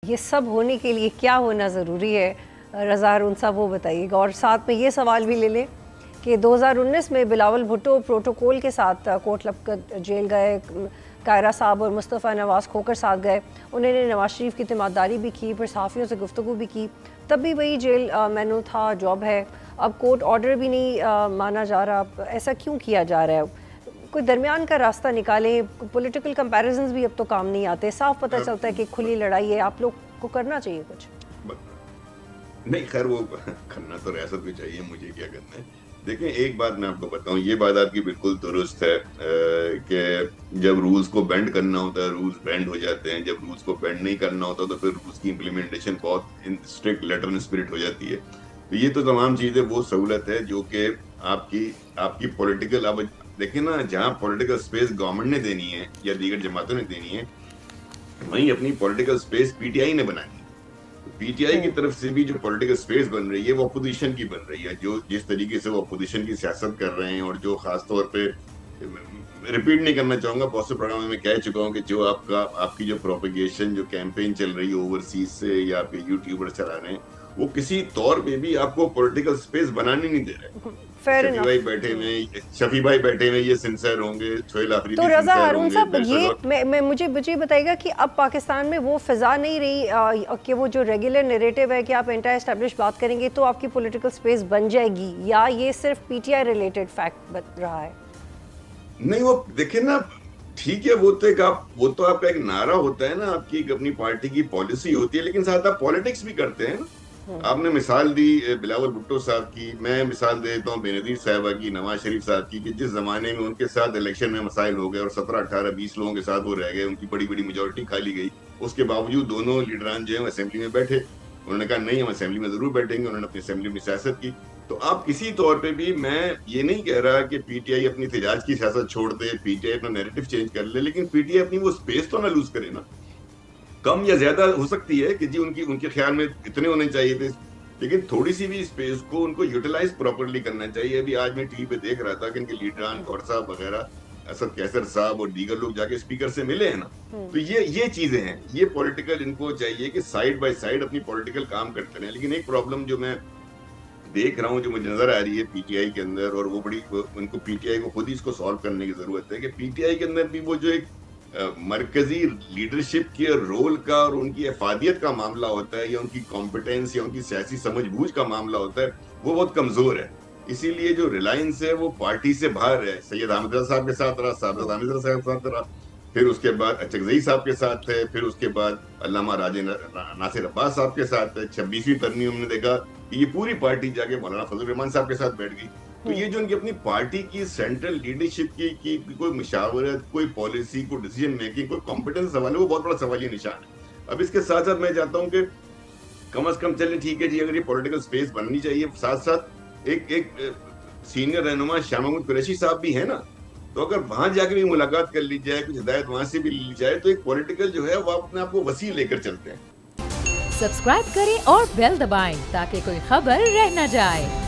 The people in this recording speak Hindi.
ये सब होने के लिए क्या होना ज़रूरी है रज़ा हारून साहब, वो बताइएगा। और साथ में ये सवाल भी ले लें कि 2019 में बिलावल भुट्टो प्रोटोकॉल के साथ कोट लपकत जेल गए, कायरा साहब और मुस्तफ़ा नवाज़ खोकर साथ गए, उन्होंने नवाज शरीफ की तिमारदारी भी की, फिर सहाफ़ियों से गुफ्तगू भी की, तब भी वही जेल मेनू था, जॉब है। अब कोर्ट ऑर्डर भी नहीं माना जा रहा, ऐसा क्यों किया जा रहा है? कोई दरमियान का रास्ता निकालें। पॉलिटिकल कंपैरिजन्स भी अब तो काम नहीं आते, साफ पता चलता है कि खुली लड़ाई है, आप लोग को करना चाहिए कुछ। नहीं खैर वो करना तो रियासत को चाहिए, मुझे क्या करना है। देखें एक बात मैं आपको बताऊं, ये बात आपकी बिल्कुल दुरुस्त है कि जब रूल्स को बेंड करना होता है रूल्स बेंड हो जाते हैं, जब रूल्स को बेंड नहीं करना होता तो फिर रूल्स की इम्प्लीमेंटेशन बहुत स्ट्रिक्ट लेटर एंड स्पिरिट हो जाती है। तो ये तो तमाम चीजें वो सहूलत है जो कि आपकी आपकी पॉलिटिकल, अब देखिए ना, जहाँ पॉलिटिकल स्पेस गवर्नमेंट ने देनी है या दीगर जमातों ने देनी है, वहीं अपनी पॉलिटिकल स्पेस पीटीआई ने बनानी है। पीटीआई की तरफ से भी जो पॉलिटिकल स्पेस बन रही है वो अपोजिशन की बन रही है, जो जिस तरीके से वो अपोजिशन की सियासत कर रहे हैं, और जो खासतौर पे रिपीट नहीं करना चाहूंगा, बहुत से प्रोग्राम में मैं कह चुका हूँ कि जो आपकी जो प्रोपेगेशन जो कैंपेन चल रही है ओवरसीज से या फिर यूट्यूबर चला रहे हैं, वो किसी तौर पे भी आपको पॉलिटिकल स्पेस बनाने नहीं दे रहे। शफी भाई बैठे हुए ये सिंसियर होंगे, शोएब आफरीदी तो रज़ा हारून साहब ये मुझे बताइएगा कि अब पाकिस्तान में वो फिजा नहीं रही कि वो जो रेगुलर नैरेटिव है कि आप एंटी एस्टैब्लिश बात करेंगे तो आपकी पॉलिटिकल स्पेस बन जाएगी, या ये सिर्फ पीटीआई रिलेटेड फैक्ट बन रहा है? नहीं वो देखिए ना, ठीक है, वो तो आपका एक नारा होता है ना, आपकी अपनी पार्टी की पॉलिसी होती है, लेकिन साथ आप पॉलिटिक्स भी करते हैं ना। आपने मिसाल दी बिलावल भुट्टो साहब की, मैं मिसाल दे देता हूँ बेनजीर साहबा की, नवाज शरीफ साहब की, कि जिस जमाने में उनके साथ इलेक्शन में मसाइल हो गए और 17, 18, 20 लोगों के साथ वो रह गए, उनकी बड़ी बड़ी मेजोरिटी खा ली गई, उसके बावजूद दोनों लीडरान जो है असेंबली में बैठे, उन्होंने कहा नहीं हम असेंबली में जरूर बैठेंगे, उन्होंने अपनी असेंबली में सियासत की। तो आप किसी तौर पे भी, मैं ये नहीं कह रहा कि पीटीआई अपनी एहतजाज की सियासत छोड़ दे, पीटीआई अपना नैरेटिव चेंज कर ले, लेकिन पीटीआई अपनी वो स्पेस तो ना लूज करे ना। कम या ज्यादा हो सकती है कि जी उनके ख्याल में इतने होने चाहिए थे, लेकिन थोड़ी सी भी स्पेस को उनको यूटिलाइज प्रॉपरली करना चाहिए। अभी आज मैं टीवी पे देख रहा था कि इनके लीडरान कौर साहब वगैरह, असद कैसर साहब और दीगर लोग जाके स्पीकर से मिले हैं ना, तो ये चीजें हैं, ये पॉलिटिकल इनको चाहिए कि साइड बाय साइड अपनी पॉलिटिकल काम करते रहे। लेकिन एक प्रॉब्लम जो मैं देख रहा हूँ, जो मुझे नजर आ रही है पीटीआई के अंदर, और वो उनको पीटीआई को खुद ही इसको सॉल्व करने की जरूरत है, कि पीटीआई के अंदर भी वो जो एक मरकजी लीडरशिप के रोल का और उनकी अफादियत का मामला होता है, या उनकी कॉम्पिटेंस या उनकी सियासी समझबूझ का मामला होता है, वो बहुत कमजोर है। इसीलिए जो रिलायंस है वो पार्टी से बाहर है। सैयद अहमद रजा साहब के साथ रहा, साहब हामिद रजा साहब के साथ रहा, फिर उसके बाद अचकजई साहब के साथ है, फिर उसके बाद अल्लामा राजे नासिर अब्बास साहब के साथ है। 26वीं तरमीम हमने देखा कि ये पूरी पार्टी जाके मौलाना फजल रहमान साहब के साथ बैठ गई। तो ये जो उनकी अपनी पार्टी की सेंट्रल लीडरशिप की कोई मुशावरत, कोई पॉलिसी, कोई डिसीजन मेकिंग, कोई कॉम्पिटेंस सवाल है, वो बहुत बड़ा सवालिया निशान है। अब इसके साथ साथ मैं चाहता हूँ कि कम से कम चले, ठीक है जी, अगर ये पॉलिटिकल स्पेस बननी चाहिए, साथ साथ एक सीनियर रहनुमा शाह महमूद कुरैशी साहब भी है ना, तो अगर वहां जाके भी मुलाकात कर ली जाए, कुछ हिदायत वहां से भी ली जाए, तो एक पॉलिटिकल जो है वो अपने आप को वसी लेकर चलते हैं। सब्सक्राइब करें और बेल दबाएं ताकि कोई खबर रह न जाए।